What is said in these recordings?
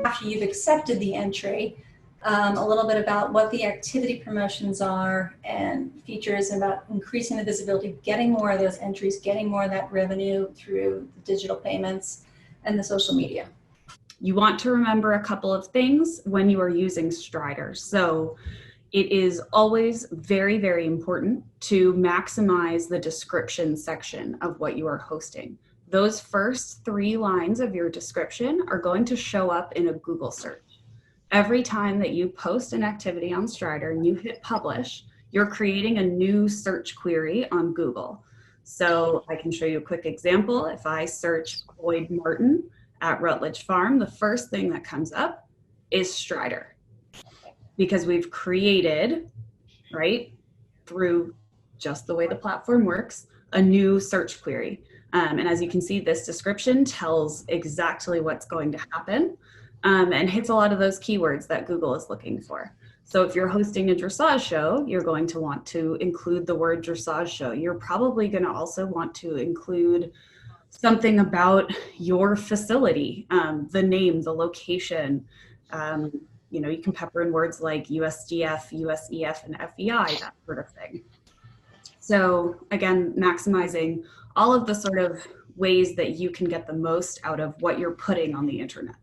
after you've accepted the entry, a little bit about what the activity promotions are and features about increasing the visibility, getting more of those entries, getting more of that revenue through the digital payments and the social media. You want to remember a couple of things when you are using Strider. So it is always very, very important to maximize the description section of what you are hosting. Those first 3 lines of your description are going to show up in a Google search. Every time that you post an activity on Strider and you hit publish, you're creating a new search query on Google. So I can show you a quick example. If I search Boyd Martin at Rutledge Farm, the first thing that comes up is Strider, because we've created, right, through just the way the platform works, a new search query. And as you can see, this description tells exactly what's going to happen. And hits a lot of those keywords that Google is looking for. So if you're hosting a dressage show, you're going to want to include the word dressage show. You're probably going to also want to include something about your facility, the name, the location. You know, you can pepper in words like USDF, USEF, and FEI, that sort of thing. So again, maximizing all of the sort of ways that you can get the most out of what you're putting on the internet.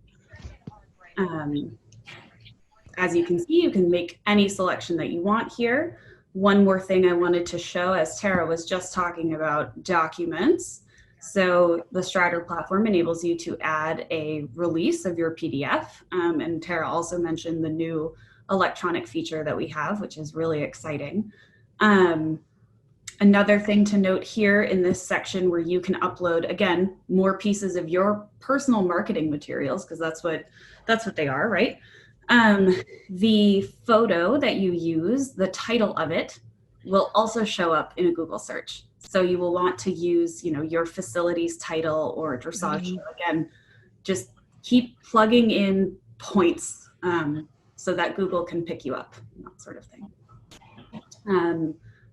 As you can see, you can make any selection that you want here. One more thing I wanted to show, as Tara was just talking about documents. So the Strider platform enables you to add a release of your PDF. And Tara also mentioned the new electronic feature that we have, which is really exciting. Another thing to note here in this section where you can upload, again, more pieces of your personal marketing materials, because that's what they are, right? The photo that you use, the title of it, will also show up in a Google search. So you will want to use, you know, your facility's title or dressage show. Again, just keep plugging in points so that Google can pick you up, that sort of thing.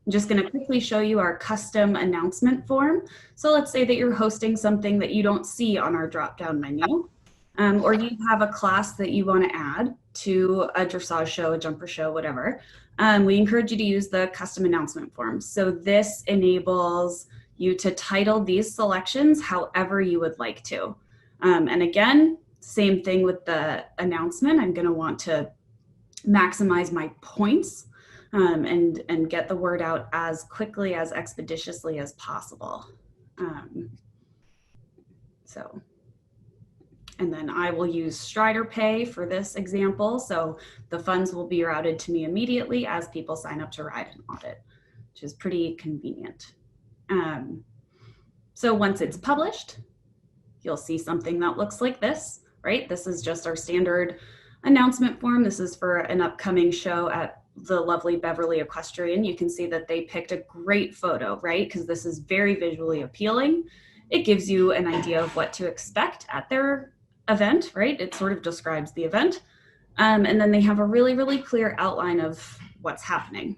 I'm just going to quickly show you our custom announcement form. So let's say that you're hosting something that you don't see on our drop-down menu, or you have a class that you want to add to a dressage show, a jumper show, whatever. We encourage you to use the custom announcement form. So this enables you to title these selections however you would like to. And again, same thing with the announcement. I'm going to want to maximize my points and get the word out as quickly, as expeditiously as possible. And then I will use Strider Pay for this example. So the funds will be routed to me immediately as people sign up to ride an audit, which is pretty convenient. So once it's published, you'll see something that looks like this, right? This is just our standard announcement form. This is for an upcoming show at the lovely Beverly Equestrian. You can see that they picked a great photo, right? Because this is very visually appealing. It gives you an idea of what to expect at their event, right? It sort of describes the event. And then they have a really, really clear outline of what's happening.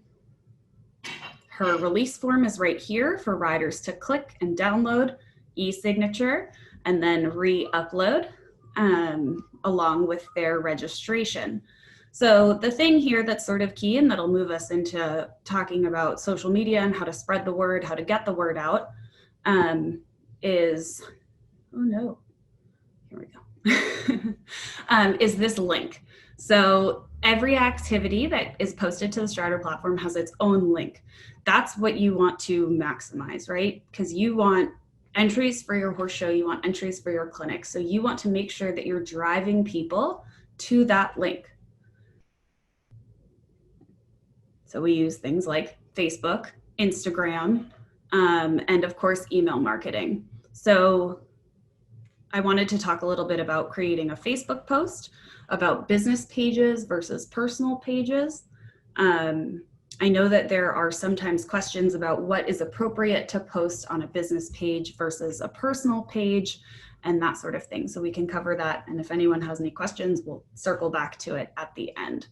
Her release form is right here for riders to click and download, e-signature, and then re-upload along with their registration. So the thing here that's sort of key, and that'll move us into talking about social media and how to spread the word, how to get the word out, is, oh no, here we go, is this link. So every activity that is posted to the Strider platform has its own link. That's what you want to maximize, right? Because you want entries for your horse show, you want entries for your clinic. So you want to make sure that you're driving people to that link. So we use things like Facebook, Instagram, and of course, email marketing. So I wanted to talk a little bit about creating a Facebook post, about business pages versus personal pages. I know that there are sometimes questions about what is appropriate to post on a business page versus a personal page and that sort of thing. So we can cover that. And if anyone has any questions, we'll circle back to it at the end.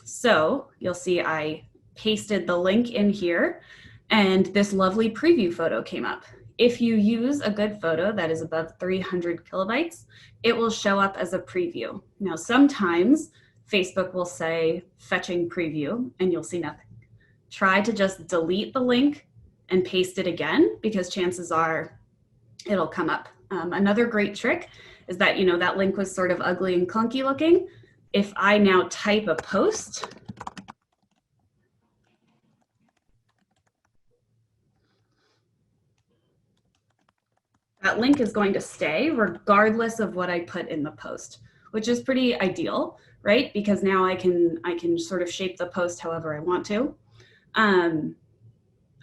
So you'll see I pasted the link in here and this lovely preview photo came up. If you use a good photo that is above 300 kilobytes, it will show up as a preview. Now, sometimes Facebook will say fetching preview and you'll see nothing. Try to just delete the link and paste it again, because chances are it'll come up. Another great trick is that, you know, that link was sort of ugly and clunky looking. If I now type a post, that link is going to stay regardless of what I put in the post, which is pretty ideal, right? Because now I can sort of shape the post however I want to.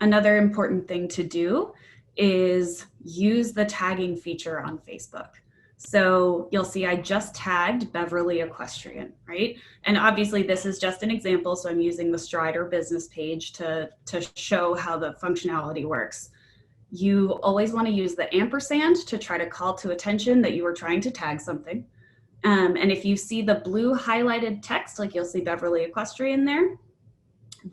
Another important thing to do is use the tagging feature on Facebook. So you'll see I just tagged Beverly Equestrian, right? And obviously this is just an example, so I'm using the Strider business page to show how the functionality works. You always want to use the ampersand to try to call to attention that you are trying to tag something. And if you see the blue highlighted text, like you'll see Beverly Equestrian there,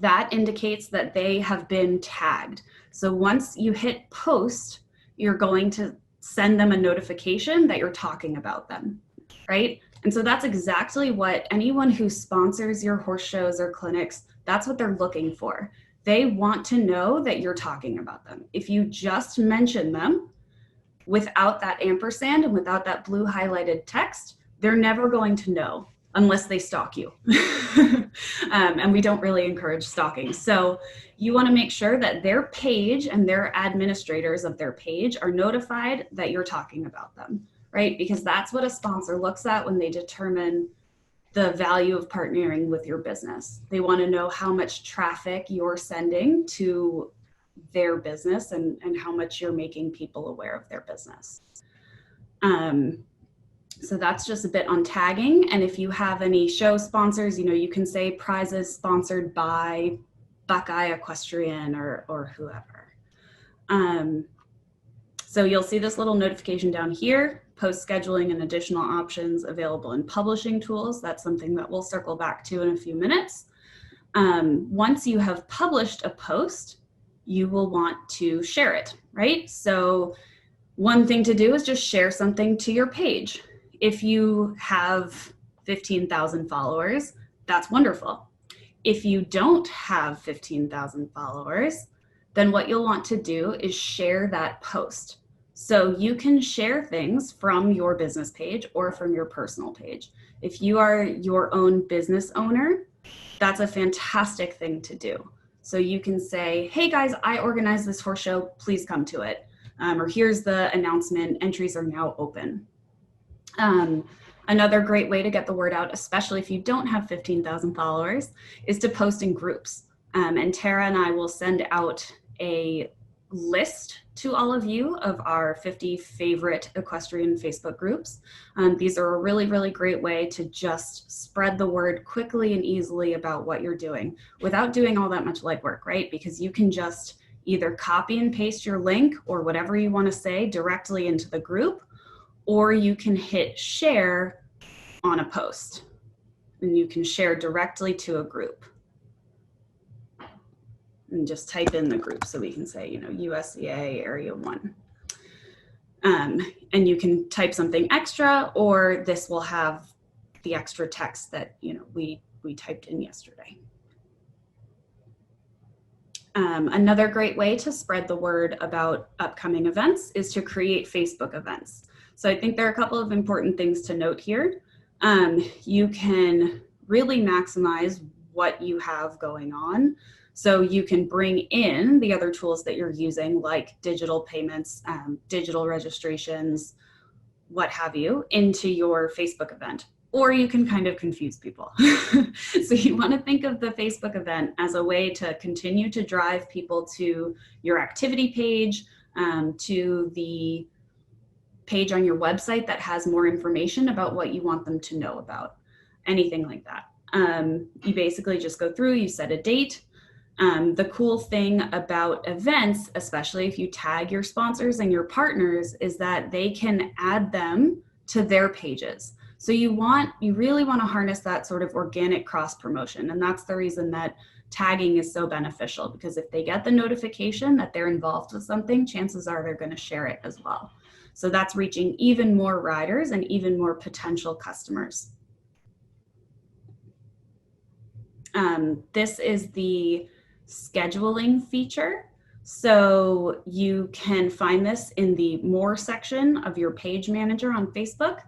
that indicates that they have been tagged. So once you hit post, you're going to send them a notification that you're talking about them, right? And so that's exactly what anyone who sponsors your horse shows or clinics, that's what they're looking for. They want to know that you're talking about them. If you just mention them without that ampersand and without that blue highlighted text, they're never going to know unless they stalk you. And we don't really encourage stalking. So you want to make sure that their page and their administrators of their page are notified that you're talking about them, right? Because that's what a sponsor looks at when they determine the value of partnering with your business. They want to know how much traffic you're sending to their business and how much you're making people aware of their business. So that's just a bit on tagging. And if you have any show sponsors, you know, you can say prizes sponsored by Buckeye Equestrian or whoever. So you'll see this little notification down here, post scheduling and additional options available in publishing tools. That's something that we'll circle back to in a few minutes. Once you have published a post, you will want to share it, right? So one thing to do is just share something to your page. If you have 15,000 followers, that's wonderful. If you don't have 15,000 followers, then what you'll want to do is share that post. So you can share things from your business page or from your personal page. If you are your own business owner, that's a fantastic thing to do. So you can say, hey guys, I organized this horse show, please come to it. Or here's the announcement, entries are now open. Another great way to get the word out, especially if you don't have 15,000 followers, is to post in groups. And Tara and I will send out a list to all of you of our 50 favorite equestrian Facebook groups. These are a really, really great way to just spread the word quickly and easily about what you're doing without doing all that much legwork, right? Because you can just either copy and paste your link or whatever you want to say directly into the group, or you can hit share on a post and you can share directly to a group. And just type in the group so we can say, you know, USCA Area 1. And you can type something extra, or this will have the extra text that, you know, we typed in yesterday. Another great way to spread the word about upcoming events is to create Facebook events. So I think there are a couple of important things to note here. You can really maximize what you have going on. So you can bring in the other tools that you're using, like digital payments, digital registrations, what have you, into your Facebook event. Or you can kind of confuse people. So you want to think of the Facebook event as a way to continue to drive people to your activity page, to the page on your website that has more information about what you want them to know about, anything like that. You basically just go through, you set a date. The cool thing about events, especially if you tag your sponsors and your partners, is that they can add them to their pages. So you really want to harness that sort of organic cross promotion. And that's the reason that tagging is so beneficial, because if they get the notification that they're involved with something, chances are they're going to share it as well. So that's reaching even more riders and even more potential customers. This is the scheduling feature. So you can find this in the More section of your page manager on Facebook.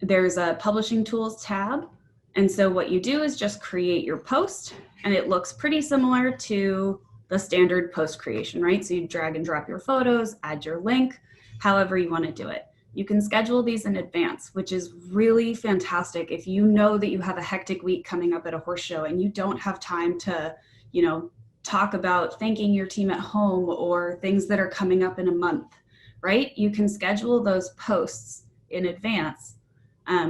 There's a Publishing Tools tab. And so what you do is just create your post, and it looks pretty similar to the standard post creation, right? So you drag and drop your photos, add your link, however you want to do it. You can schedule these in advance, which is really fantastic if you know that you have a hectic week coming up at a horse show and you don't have time to, you know, talk about thanking your team at home or things that are coming up in a month, right? You can schedule those posts in advance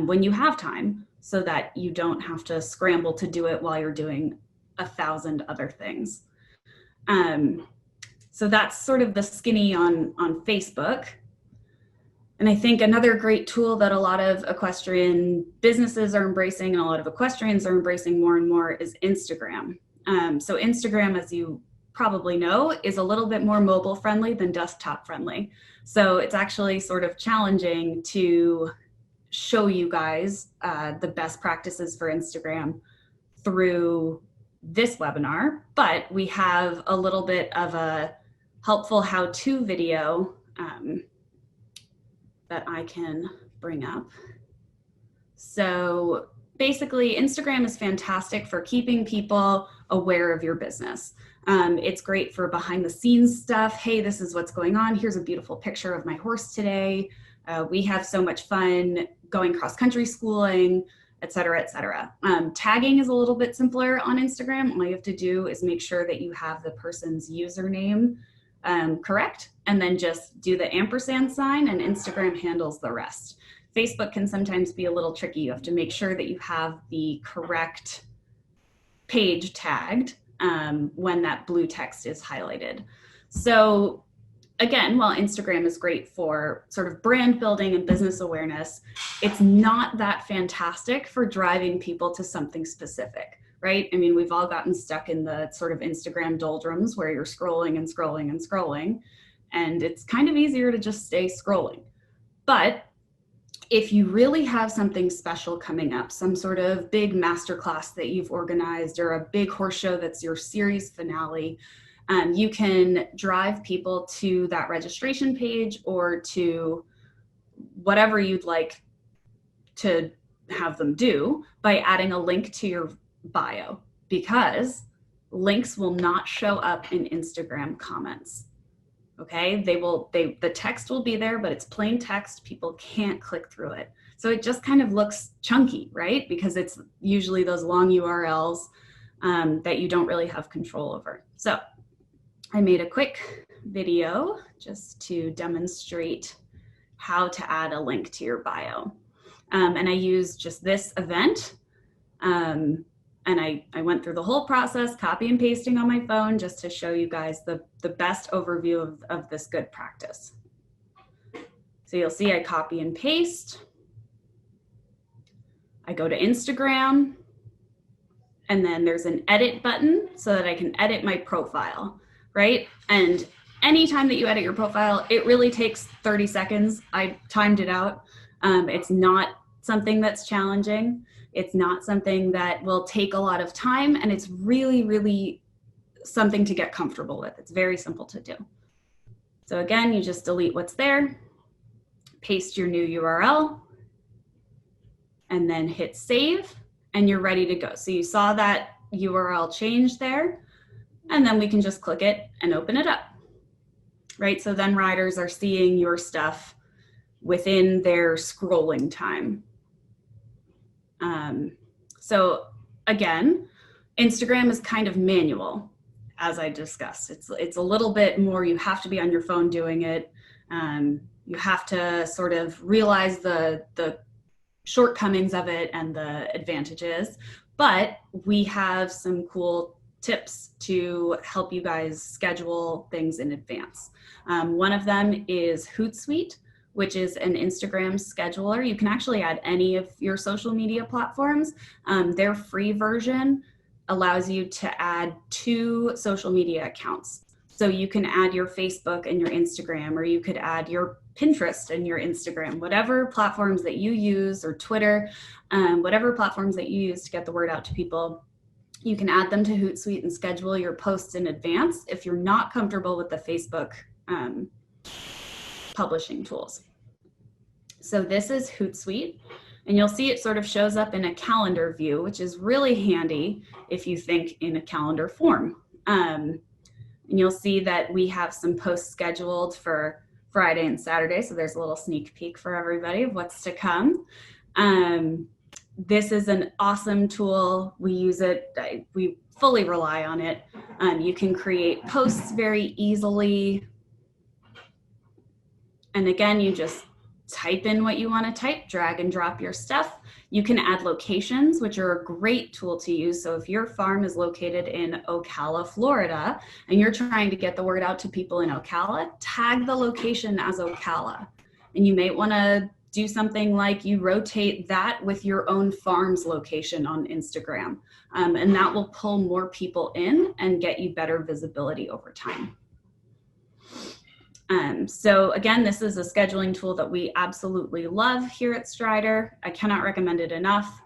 when you have time, so that you don't have to scramble to do it while you're doing 1,000 other things. So that's sort of the skinny on Facebook. And I think another great tool that a lot of equestrian businesses are embracing and a lot of equestrians are embracing more and more is Instagram. So Instagram, as you probably know, is a little bit more mobile friendly than desktop friendly. So it's actually sort of challenging to show you guys the best practices for Instagram through this webinar, but we have a little bit of a helpful how-to video that I can bring up. So basically, Instagram is fantastic for keeping people aware of your business. It's great for behind the scenes stuff. Hey, this is what's going on. Here's a beautiful picture of my horse today. We have so much fun going cross-country schooling, et cetera, et cetera. Tagging is a little bit simpler on Instagram. All you have to do is make sure that you have the person's username correct, and then just do the ampersand sign, and Instagram handles the rest. Facebook can sometimes be a little tricky. You have to make sure that you have the correct page tagged when that blue text is highlighted. So again, while Instagram is great for sort of brand building and business awareness, it's not that fantastic for driving people to something specific, right? I mean, we've all gotten stuck in the sort of Instagram doldrums where you're scrolling and scrolling and scrolling, and it's kind of easier to just stay scrolling. But if you really have something special coming up, some sort of big masterclass that you've organized or a big horse show that's your series finale, you can drive people to that registration page or to whatever you'd like to have them do by adding a link to your bio, because links will not show up in Instagram comments. Okay, the text will be there, but it's plain text. People can't click through it. So it just kind of looks chunky, right? Because it's usually those long URLs that you don't really have control over. So I made a quick video just to demonstrate how to add a link to your bio. And I used just this event. And I went through the whole process, copy and pasting on my phone, just to show you guys the best overview of this good practice. So you'll see I copy and paste. I go to Instagram, and then there's an edit button so that I can edit my profile, right? And anytime that you edit your profile, it really takes 30 seconds. I timed it out. It's not something that's challenging. It's not something that will take a lot of time, and it's really, really something to get comfortable with. It's very simple to do. So again, you just delete what's there, paste your new URL, and then hit save, and you're ready to go. So you saw that URL change there, and then we can just click it and open it up, right? So then riders are seeing your stuff within their scrolling time. So again, Instagram is kind of manual, as I discussed. It's a little bit more, you have to be on your phone doing it. You have to sort of realize the shortcomings of it and the advantages, but we have some cool tips to help you guys schedule things in advance. One of them is Hootsuite, which is an Instagram scheduler. You can actually add any of your social media platforms. Their free version allows you to add 2 social media accounts. So you can add your Facebook and your Instagram, or you could add your Pinterest and your Instagram, whatever platforms that you use, or Twitter, whatever platforms that you use to get the word out to people. You can add them to Hootsuite and schedule your posts in advance if you're not comfortable with the Facebook publishing tools. So this is Hootsuite, and you'll see it sort of shows up in a calendar view, which is really handy if you think in a calendar form. And you'll see that we have some posts scheduled for Friday and Saturday, so there's a little sneak peek for everybody of what's to come. This is an awesome tool. We use it, we fully rely on it. You can create posts very easily. And again, you just type in what you want to type, drag and drop your stuff. You can add locations, which are a great tool to use. So if your farm is located in Ocala, Florida, and you're trying to get the word out to people in Ocala, tag the location as Ocala. And you may want to do something like you rotate that with your own farm's location on Instagram. And that will pull more people in and get you better visibility over time. So again, this is a scheduling tool that we absolutely love here at Strider. I cannot recommend it enough.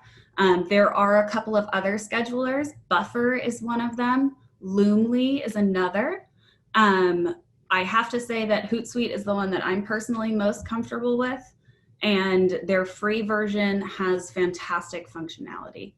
There are a couple of other schedulers. Buffer is one of them. Loomly is another. I have to say that Hootsuite is the one that I'm personally most comfortable with, and their free version has fantastic functionality.